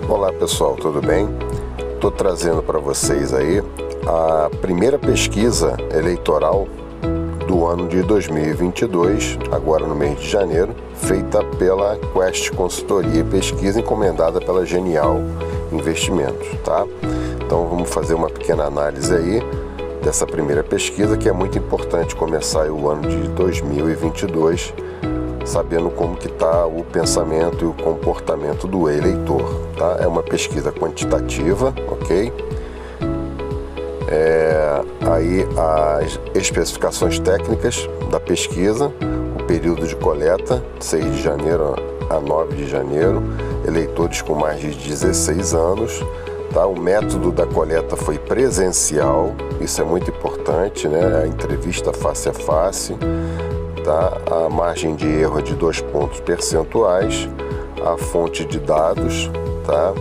Olá pessoal, tudo bem? Estou trazendo para vocês aí a primeira pesquisa eleitoral do ano de 2022, agora no mês de janeiro, feita pela Quest Consultoria e Pesquisa, encomendada pela Genial Investimentos, tá? Então vamos fazer uma pequena análise aí dessa primeira pesquisa, que é muito importante começar aí o ano de 2022 sabendo como que está o pensamento e o comportamento do eleitor, tá? É uma pesquisa quantitativa, ok? Aí as especificações técnicas da pesquisa, o período de coleta, 6 de janeiro a 9 de janeiro, eleitores com mais de 16 anos, tá? O método da coleta foi presencial, isso é muito importante, né? A entrevista face a face, tá? A margem de erro é de 2 pontos percentuais, a fonte de dados, tá?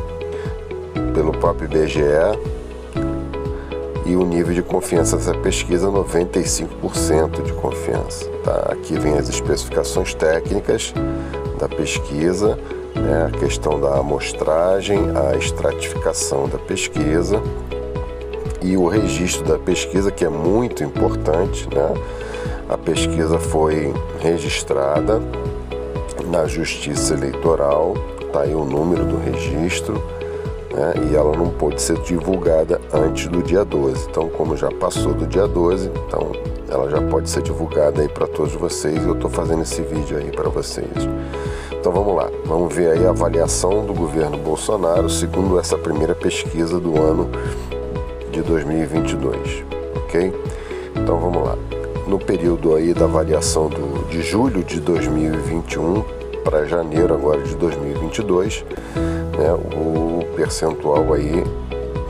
Pelo próprio IBGE, e o nível de confiança dessa pesquisa, 95% de confiança, tá? Aqui vem as especificações técnicas da pesquisa, né? A questão da amostragem, a estratificação da pesquisa e o registro da pesquisa, que é muito importante, né? A pesquisa foi registrada na Justiça Eleitoral, tá aí o número do registro, né? E ela não pôde ser divulgada antes do dia 12. Então, como já passou do dia 12, então ela já pode ser divulgada aí para todos vocês. Eu estou fazendo esse vídeo aí para vocês. Então vamos lá, vamos ver aí a avaliação do governo Bolsonaro segundo essa primeira pesquisa do ano de 2022, ok? Então vamos lá. No período aí da avaliação de julho de 2021 para janeiro agora de 2022, né, o percentual aí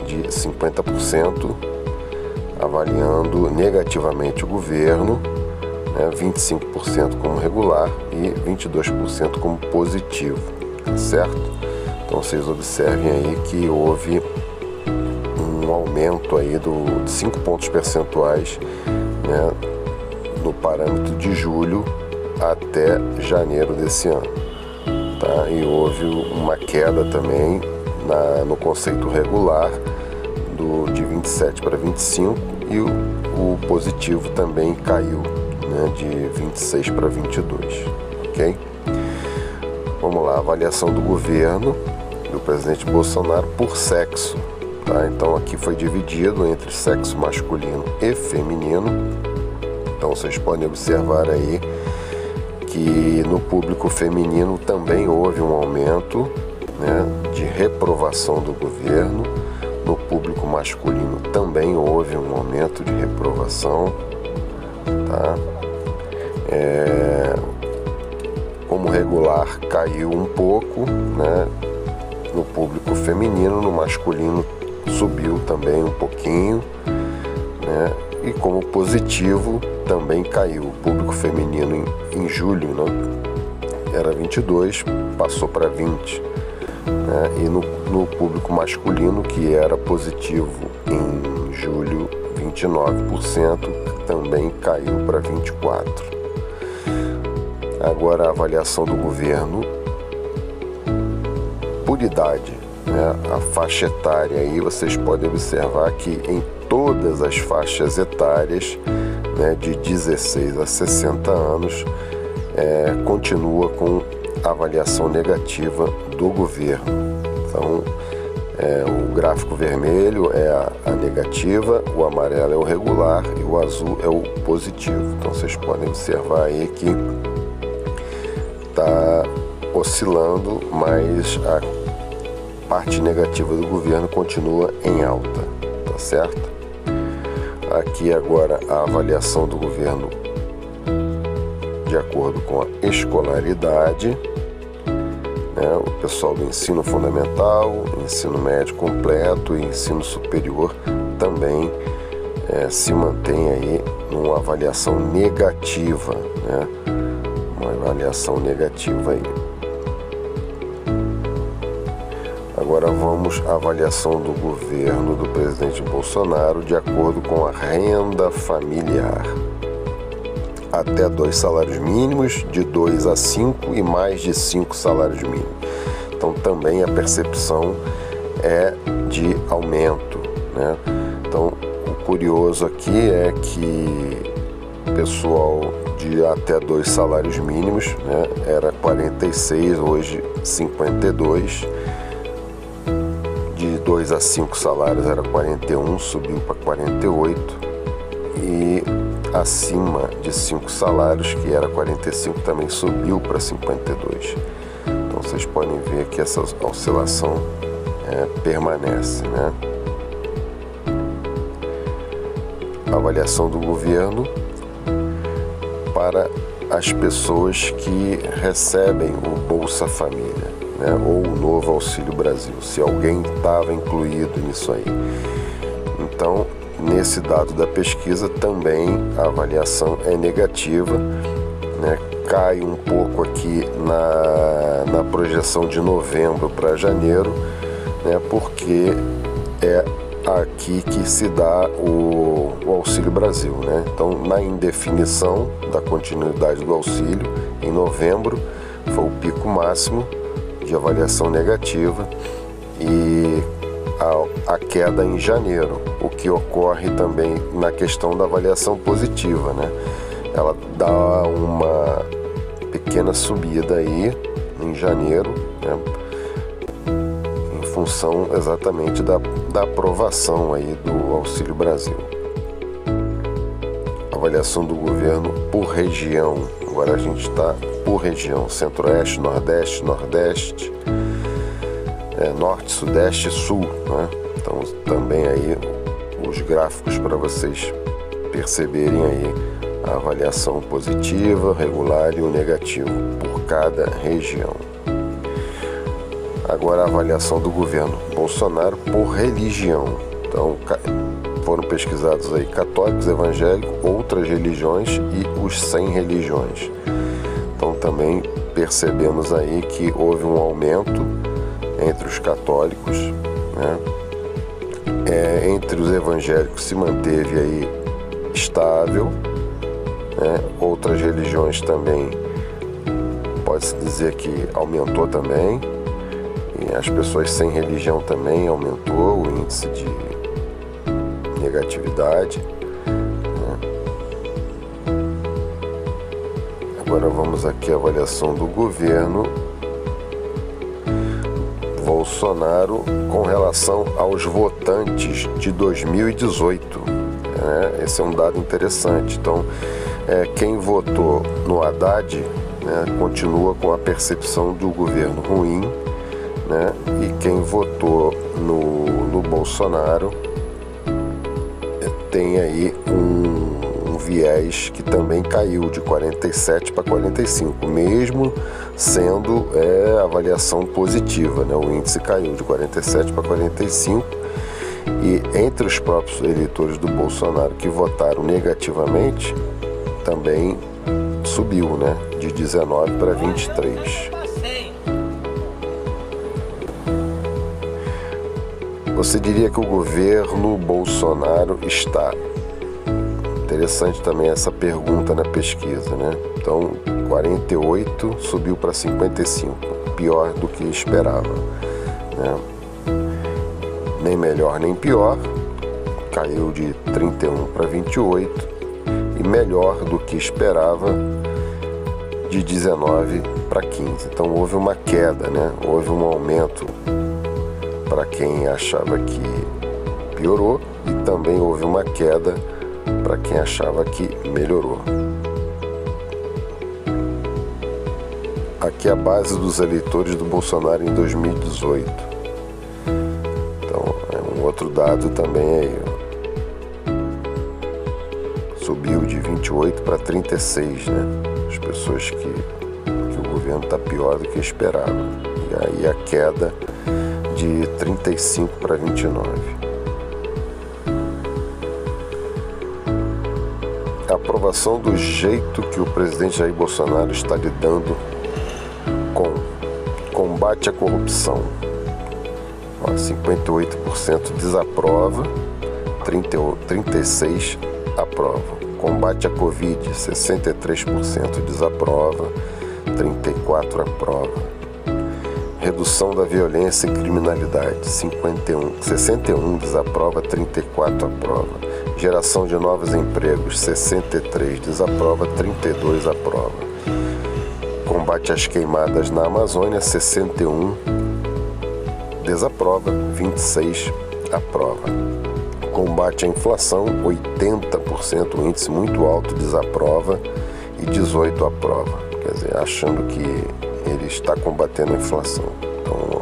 de 50% avaliando negativamente o governo, né, 25% como regular e 22% como positivo, certo? Então vocês observem aí que houve um aumento aí de 5 pontos percentuais, né, no parâmetro de julho até janeiro desse ano, tá? E houve uma queda também no conceito regular de 27 para 25 e o positivo também caiu, né, de 26 para 22, ok? Vamos lá, avaliação do governo do presidente Bolsonaro por sexo, tá? Então aqui foi dividido entre sexo masculino e feminino. Então vocês podem observar aí que no público feminino também houve um aumento, né, de reprovação do governo. No público masculino também houve um aumento de reprovação, tá? Como regular caiu um pouco, né, no público feminino, no masculino subiu também um pouquinho, né? E como positivo também caiu. O público feminino em julho, né, era 22, passou para 20, né? E no público masculino, que era positivo em julho 29%, também caiu para 24%. Agora a avaliação do governo por idade, né? A faixa etária aí vocês podem observar que em todas as faixas etárias, né, de 16 a 60 anos, continua com avaliação negativa do governo. Então, o gráfico vermelho é a negativa, o amarelo é o regular e o azul é o positivo. Então, vocês podem observar aí que está oscilando, mas a parte negativa do governo continua em alta, tá certo? Aqui agora a avaliação do governo de acordo com a escolaridade, né? O pessoal do ensino fundamental, ensino médio completo e ensino superior também se mantém aí numa avaliação negativa, né? Uma avaliação negativa aí. Agora vamos à avaliação do governo do presidente Bolsonaro de acordo com a renda familiar. Até 2 salários mínimos, de 2 a 5 e mais de 5 salários mínimos. Então também a percepção é de aumento, né? Então o curioso aqui é que pessoal de até 2 salários mínimos, né, era 46, hoje 52. De 2 a 5 salários era 41, subiu para 48. E acima de 5 salários, que era 45, também subiu para 52. Então vocês podem ver que essa oscilação permanece, né? Avaliação do governo para as pessoas que recebem o Bolsa Família, né, ou o Novo Auxílio Brasil, se alguém estava incluído nisso aí. Então, nesse dado da pesquisa também a avaliação é negativa, né, cai um pouco aqui na projeção de novembro para janeiro, né, porque é aqui que se dá o Auxílio Brasil, né? Então, na indefinição da continuidade do auxílio, em novembro foi o pico máximo de avaliação negativa e a queda em janeiro, o que ocorre também na questão da avaliação positiva, né? Ela dá uma pequena subida aí em janeiro, né? Em função exatamente da aprovação aí do Auxílio Brasil. Avaliação do governo por região. Agora a gente está por região: Centro-Oeste, Nordeste, Nordeste, Norte, Sudeste e Sul, né? Então também aí os gráficos para vocês perceberem aí a avaliação positiva, regular e o negativo por cada região. Agora a avaliação do governo Bolsonaro por religião. Então foram pesquisados aí católicos, evangélicos, outras religiões e os sem religiões. Então também percebemos aí que houve um aumento entre os católicos, né? Entre os evangélicos se manteve aí estável, né? Outras religiões também pode-se dizer que aumentou também, e as pessoas sem religião também aumentou o índice de negatividade, né? Agora vamos aqui à avaliação do governo Bolsonaro com relação aos votantes de 2018. Esse é um dado interessante. Então, quem votou no Haddad, né, continua com a percepção do governo ruim, né, e quem votou no Bolsonaro tem aí um viés que também caiu de 47 para 45, mesmo sendo avaliação positiva, né? O índice caiu de 47 para 45, e entre os próprios eleitores do Bolsonaro que votaram negativamente também subiu, né? De 19 para 23. Você diria que o governo Bolsonaro está... Interessante também essa pergunta na pesquisa, né? Então, 48 subiu para 55, pior do que esperava, né? Nem melhor nem pior, caiu de 31 para 28, e melhor do que esperava, de 19 para 15. Então houve uma queda, né? Houve um aumento para quem achava que piorou, e também houve uma queda para quem achava que melhorou. Aqui é a base dos eleitores do Bolsonaro em 2018. Então, é um outro dado também aí. Subiu de 28 para 36, né? As pessoas que o governo está pior do que esperava. E aí a queda de 35 para 29. A aprovação do jeito que o presidente Jair Bolsonaro está lidando com combate à corrupção. 58% desaprova, 36% aprova. Combate à Covid, 63% desaprova, 34% aprova. Redução da violência e criminalidade, 61 desaprova, 34 aprova. Geração de novos empregos, 63 desaprova, 32 aprova. Combate às queimadas na Amazônia, 61 desaprova, 26 aprova. Combate à inflação, 80%, um índice muito alto, desaprova, e 18 aprova. Quer dizer, achando que ele está combatendo a inflação. Então,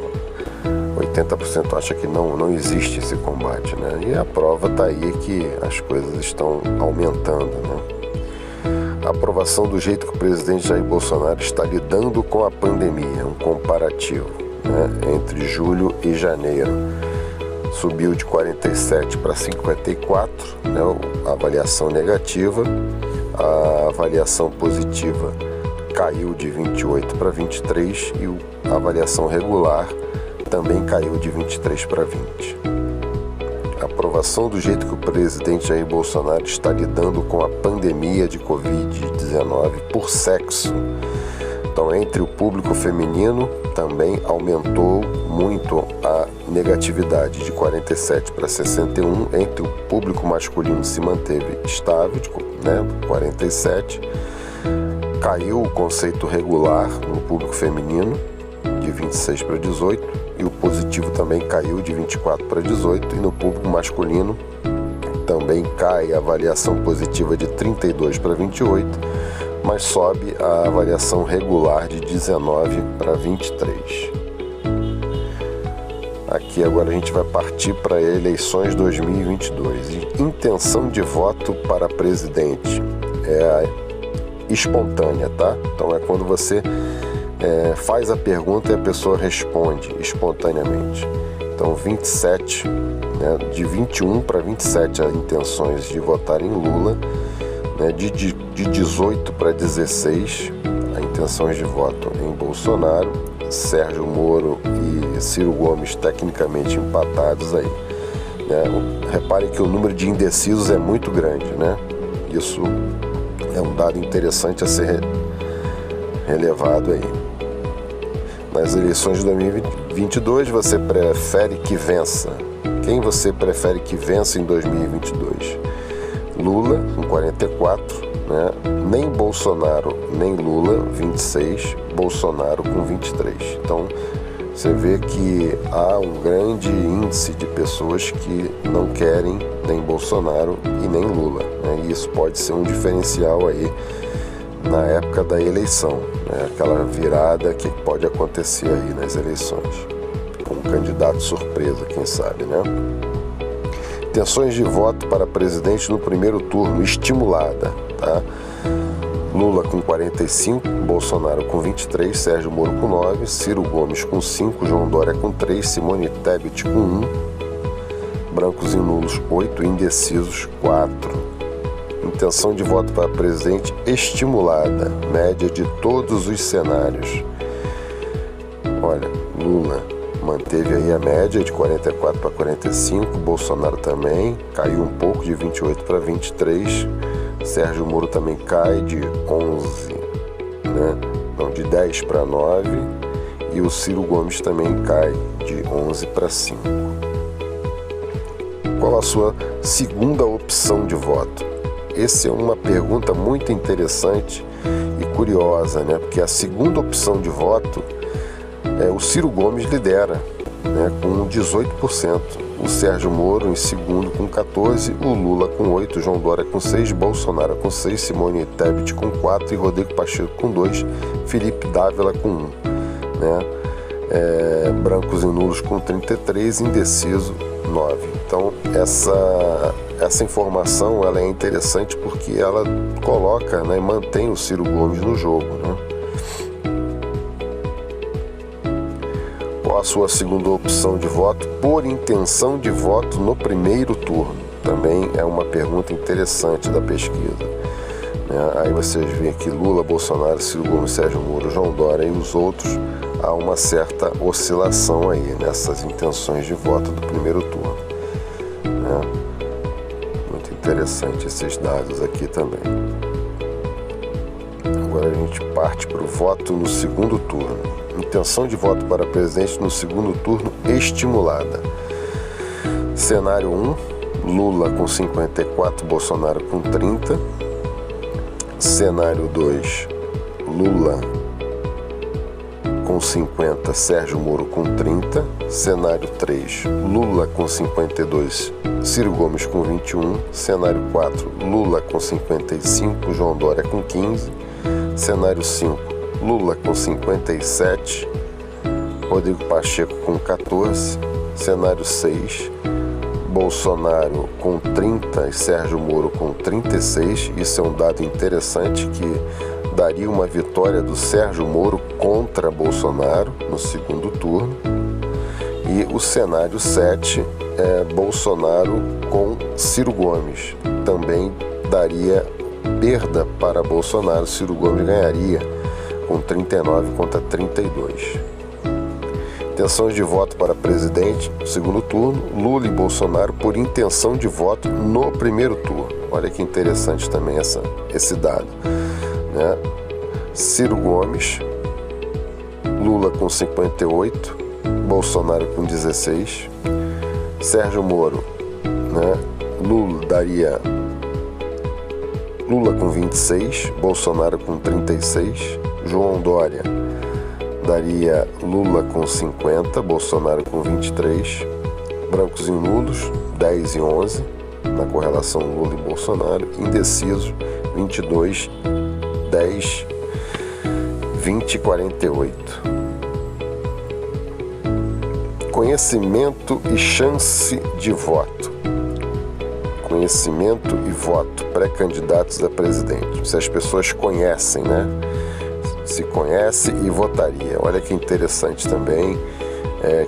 80% acha que não existe esse combate, né? E a prova está aí que as coisas estão aumentando, né? A aprovação do jeito que o presidente Jair Bolsonaro está lidando com a pandemia, um comparativo, né, entre julho e janeiro. Subiu de 47 para 54, né, a avaliação negativa. A avaliação positiva caiu de 28 para 23 e a avaliação regular também caiu de 23 para 20. A aprovação do jeito que o presidente Jair Bolsonaro está lidando com a pandemia de Covid-19 por sexo. Então, entre o público feminino também aumentou muito a negatividade, de 47 para 61. Entre o público masculino se manteve estável, né, 47. Caiu o conceito regular no público feminino, de 26 para 18, e o positivo também caiu de 24 para 18, e no público masculino também cai a avaliação positiva de 32 para 28, mas sobe a avaliação regular de 19 para 23. Aqui agora a gente vai partir para eleições 2022. Intenção de voto para presidente é a espontânea, tá? Então é quando você faz a pergunta e a pessoa responde espontaneamente. Então 27, né, de 21 para 27 as intenções de votar em Lula, né, de 18 para 16 as intenções de voto em Bolsonaro. Sérgio Moro e Ciro Gomes tecnicamente empatados aí, né? Reparem que o número de indecisos é muito grande, né? Isso é um dado interessante a ser relevado aí. Nas eleições de 2022, você prefere que vença? Quem você prefere que vença em 2022? Lula, com 44, né? Nem Bolsonaro, nem Lula, 26, Bolsonaro com 23. Então, você vê que há um grande índice de pessoas que não querem nem Bolsonaro e nem Lula, né? E isso pode ser um diferencial aí na época da eleição, né? Aquela virada que pode acontecer aí nas eleições. Um candidato surpresa, quem sabe, né? Intenções de voto para presidente no primeiro turno, estimulada, tá? Lula com 45, Bolsonaro com 23, Sérgio Moro com 9, Ciro Gomes com 5, João Dória com 3, Simone Tebet com 1, brancos e nulos 8, indecisos 4. Intenção de voto para presidente estimulada, média de todos os cenários. Olha, Lula manteve aí a média de 44 para 45, Bolsonaro também caiu um pouco de 28 para 23, Sérgio Moro também cai de 11, né? Não, de 10 para 9, e o Ciro Gomes também cai de 11 para 5. Qual a sua segunda opção de voto? Essa é uma pergunta muito interessante e curiosa, né? Porque a segunda opção de voto o Ciro Gomes lidera, né, com 18%, o Sérgio Moro em segundo com 14%, o Lula com 8%, João Dória com 6%, Bolsonaro com 6%, Simone Tebet com 4% e Rodrigo Pacheco com 2%, Felipe Dávila com 1%, né? Brancos e nulos com 33%, indeciso 9%. Então essa informação ela é interessante porque ela coloca, né, mantém o Ciro Gomes no jogo, né? Qual a sua segunda opção de voto por intenção de voto no primeiro turno? Também é uma pergunta interessante da pesquisa, né? Aí vocês veem aqui Lula, Bolsonaro, Ciro Gomes, Sérgio Moro, João Dória e os outros. Há uma certa oscilação aí nessas intenções de voto do primeiro turno, né? Muito interessante esses dados aqui também. Agora Agora a gente parte para o voto no segundo turno. Intenção de voto para presidente no segundo turno estimulada. Cenário 1, Lula com 54, Bolsonaro com 30. Cenário 2, Lula com 50, Sérgio Moro com 30. Cenário 3, Lula com 52, Ciro Gomes com 21. Cenário 4, Lula com 55, João Dória com 15. Cenário 5, Lula com 57, Rodrigo Pacheco com 14. Cenário 6, Bolsonaro com 30 e Sérgio Moro com 36. Isso é um dado interessante que daria uma vitória do Sérgio Moro contra Bolsonaro no segundo turno. E o cenário 7 é Bolsonaro com Ciro Gomes. Também daria perda para Bolsonaro. Ciro Gomes ganharia com 39 contra 32. Intenções de voto para presidente no segundo turno, Lula e Bolsonaro por intenção de voto no primeiro turno. Olha que interessante também esse dado, né? Ciro Gomes, Lula com 58, Bolsonaro com 16. Sérgio Moro, né? Lula com 26, Bolsonaro com 36. João Dória daria Lula com 50, Bolsonaro com 23. Brancos e nulos, 10 e 11, na correlação Lula e Bolsonaro. Indecisos, 22, 10, 20 e 48. Conhecimento e chance de voto. Conhecimento e voto, pré-candidatos a presidente. Se as pessoas conhecem, né? Se conhece e votaria. Olha que interessante também,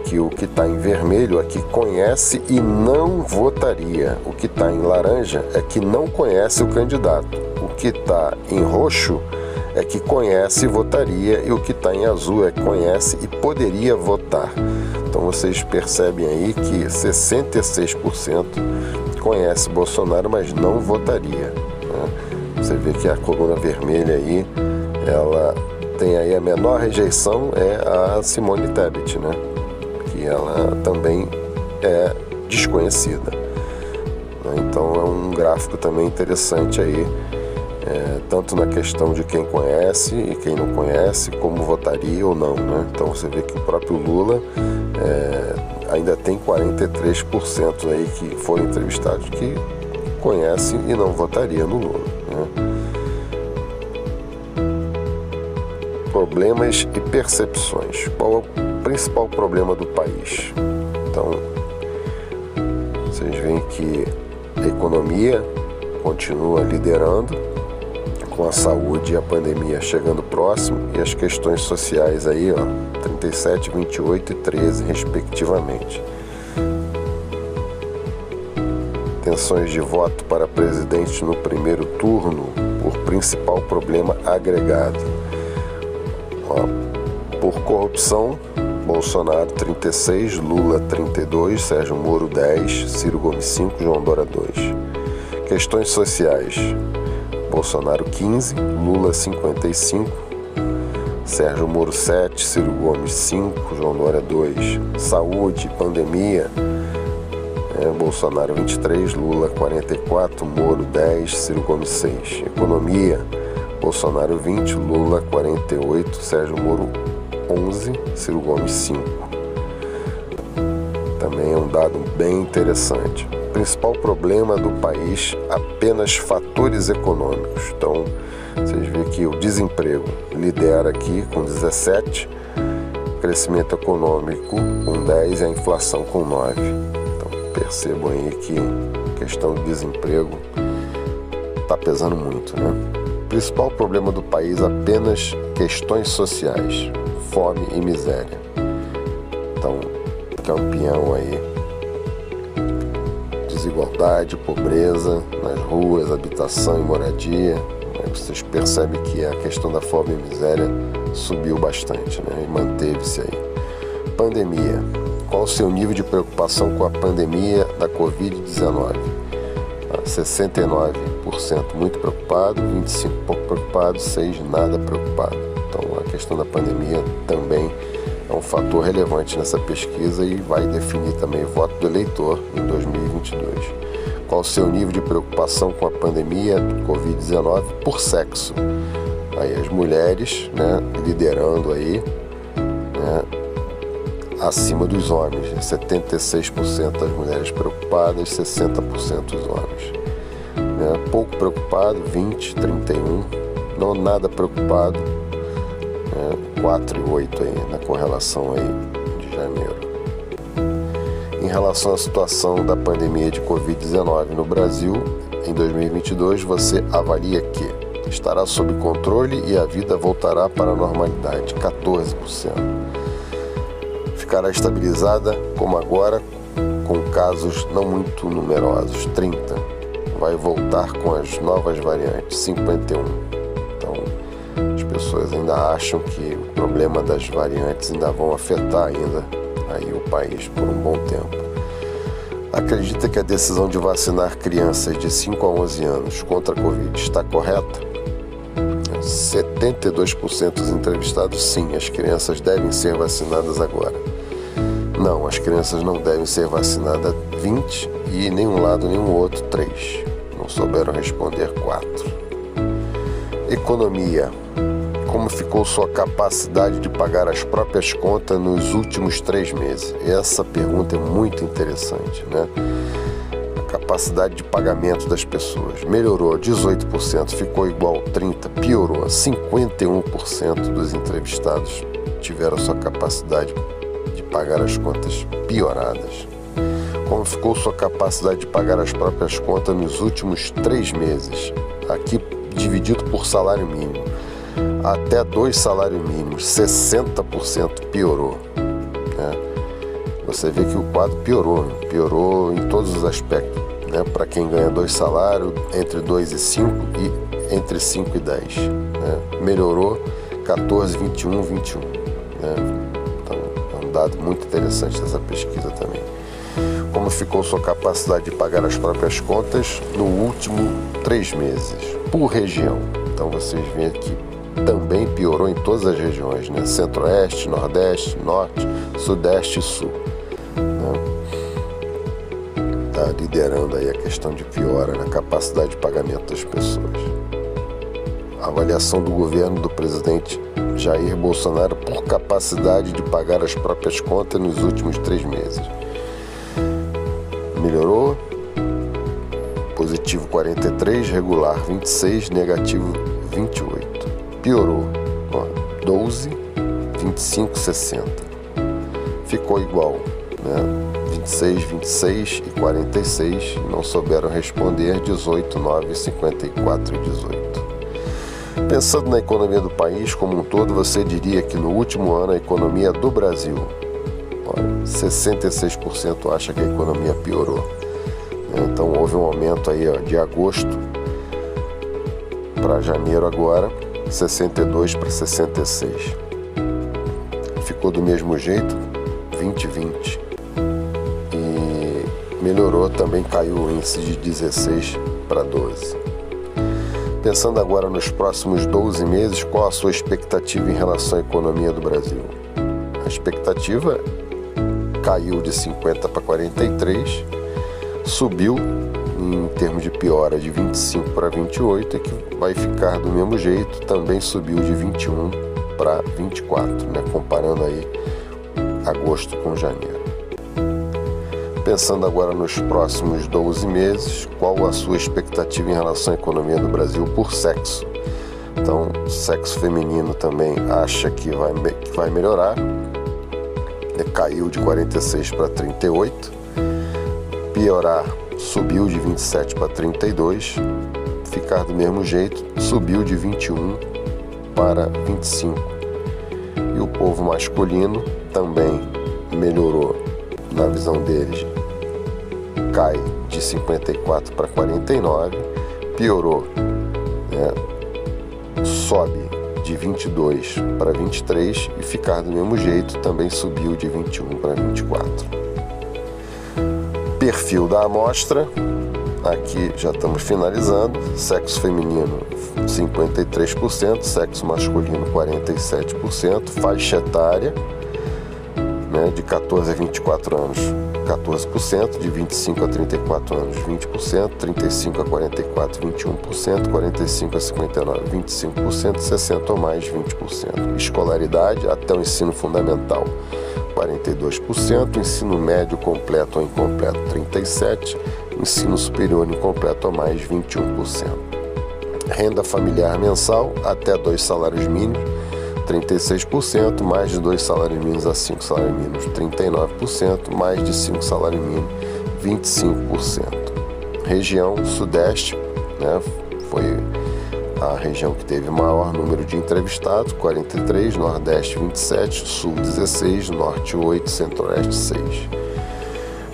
que o que está em vermelho é que conhece e não votaria. O que está em laranja é que não conhece o candidato. O que está em roxo é que conhece e votaria, e o que está em azul é que conhece e poderia votar. Então vocês percebem aí que 66% conhece Bolsonaro, mas não votaria, né? Você vê que a coluna vermelha aí, ela tem aí a menor rejeição, é a Simone Tebet, né? Que ela também é desconhecida. Então é um gráfico também interessante aí, tanto na questão de quem conhece e quem não conhece, como votaria ou não, né? Então você vê que o próprio Lula ainda tem 43% aí que foram entrevistados que conhecem e não votaria no Lula, né? Problemas e percepções. Qual é o principal problema do país? Então, vocês veem que a economia continua liderando, com a saúde e a pandemia chegando próximo, e as questões sociais aí, 37, 28 e 13, respectivamente. Intenções de voto para presidente no primeiro turno por principal problema agregado. Por corrupção, Bolsonaro 36, Lula 32, Sérgio Moro 10, Ciro Gomes 5, João Dória 2. Questões sociais, Bolsonaro 15, Lula 55, Sérgio Moro 7, Ciro Gomes 5, João Dória 2. Saúde, pandemia, Bolsonaro 23, Lula 44, Moro 10, Ciro Gomes 6. Economia, Bolsonaro 20, Lula 48, Sérgio Moro 11, Ciro Gomes 5. Também é um dado bem interessante. Principal problema do país, apenas fatores econômicos. Então, vocês veem que o desemprego lidera aqui com 17, crescimento econômico com 10 e a inflação com 9. Então, percebam aí que a questão do desemprego está pesando muito, né? Principal problema do país, apenas questões sociais, fome e miséria. Então, campeão aí, desigualdade, pobreza nas ruas, habitação e moradia. Vocês percebem que a questão da fome e miséria subiu bastante, né? E manteve-se aí. Pandemia. Qual o seu nível de preocupação com a pandemia da Covid-19? 69% muito preocupado, 25% pouco preocupado, 6% nada preocupado. Então a questão da pandemia também é um fator relevante nessa pesquisa e vai definir também o voto do eleitor em 2022. Qual o seu nível de preocupação com a pandemia do Covid-19 por sexo? Aí as mulheres, né, liderando aí, né, acima dos homens, 76% das mulheres preocupadas, 60% dos homens. Né? Pouco preocupado, 20%, 31%, não nada preocupado, 4 e 8 aí na correlação aí de janeiro. Em relação à situação da pandemia de Covid-19 no Brasil, em 2022, você avalia que estará sob controle e a vida voltará para a normalidade, 14%. Ficará estabilizada como agora, com casos não muito numerosos, 30%. Vai voltar com as novas variantes, 51%. Então, as pessoas ainda acham que o problema das variantes ainda vão afetar ainda aí o país por um bom tempo. Acredita que a decisão de vacinar crianças de 5 a 11 anos contra a Covid está correta? 72% dos entrevistados, sim, as crianças devem ser vacinadas agora. Não, as crianças não devem ser vacinadas, 20%, e nem um lado nem o outro, 3%. Não souberam responder, 4%. Economia. Como ficou sua capacidade de pagar as próprias contas nos últimos 3 meses? Essa pergunta é muito interessante, né? A capacidade de pagamento das pessoas melhorou 18%, ficou igual 30%, piorou 51% dos entrevistados tiveram sua capacidade de pagar as contas pioradas. Como ficou sua capacidade de pagar as próprias contas nos últimos 3 meses? Aqui dividido por salário mínimo. Até 2 salários mínimos, 60% piorou. Né? Você vê que o quadro piorou em todos os aspectos. Né? Para quem ganha 2 salários, entre 2 e 5 e entre 5 e 10. Né? Melhorou 14, 21, 21. Né? Então, é um dado muito interessante dessa pesquisa também. Como ficou sua capacidade de pagar as próprias contas no último 3 meses, por região. Então vocês veem que também piorou em todas as regiões, né? Centro-Oeste, Nordeste, Norte, Sudeste e Sul. Está liderando aí a questão de piora na capacidade de pagamento das pessoas. A avaliação do governo do presidente Jair Bolsonaro por capacidade de pagar as próprias contas nos últimos 3 meses. Melhorou, positivo 43, regular 26, negativo 28. Piorou, 12, 25, 60. Ficou igual, né? 26, 26 e 46, não souberam responder, 18, 9, 54 e 18. Pensando na economia do país como um todo, você diria que no último ano a economia do Brasil, 66% acha que a economia piorou. Então houve um aumento aí de agosto para janeiro agora, 62 para 66. Ficou do mesmo jeito, 2020. E melhorou também, caiu o índice de 16 para 12. Pensando agora nos próximos 12 meses, qual a sua expectativa em relação à economia do Brasil? A expectativa caiu de 50 para 43, subiu em termos de piora de 25 para 28, e que vai ficar do mesmo jeito, também subiu de 21 para 24, né? Comparando aí agosto com janeiro. Pensando agora nos próximos 12 meses, qual a sua expectativa em relação à economia do Brasil por sexo? Então, sexo feminino também acha que vai melhorar, caiu de 46 para 38, piorar, subiu de 27 para 32, ficar do mesmo jeito, subiu de 21 para 25. E o povo masculino também melhorou, na visão deles, cai de 54 para 49, piorou, né? Sobe de 22 para 23 e ficar do mesmo jeito, também subiu de 21 para 24. Perfil da amostra, aqui já estamos finalizando. Sexo feminino 53%, sexo masculino 47%, faixa etária, né, de 14 a 24 anos 14%, de 25 a 34 anos 20%, 35 a 44 21%, 45 a 59 25%, 60 ou mais 20%. Escolaridade até o ensino fundamental 42%, ensino médio completo ou incompleto 37%, ensino superior incompleto ou mais 21%. Renda familiar mensal até 2 salários mínimos 36%, mais de 2 salários mínimos a 5 salários mínimos 39%, mais de 5 salários mínimos 25%. Região Sudeste, né, foi a região que teve maior número de entrevistados, 43, Nordeste 27, Sul 16, Norte 8, Centro-Oeste 6.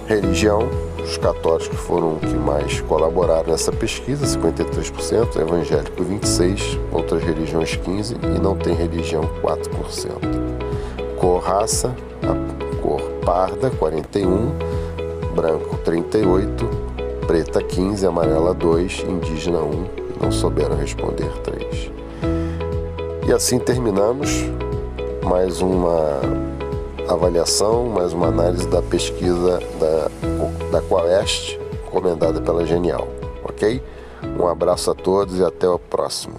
Religião, os católicos que foram os que mais colaboraram nessa pesquisa, 53%, evangélico 26%, outras religiões 15% e não tem religião 4%. Cor, raça, a cor parda 41%, branco 38%, preta 15%, amarela 2%, indígena 1%, não souberam responder 3%. E assim terminamos mais uma avaliação, mais uma análise da pesquisa da Quaest, encomendada pela Genial, ok? Um abraço a todos e até o próximo.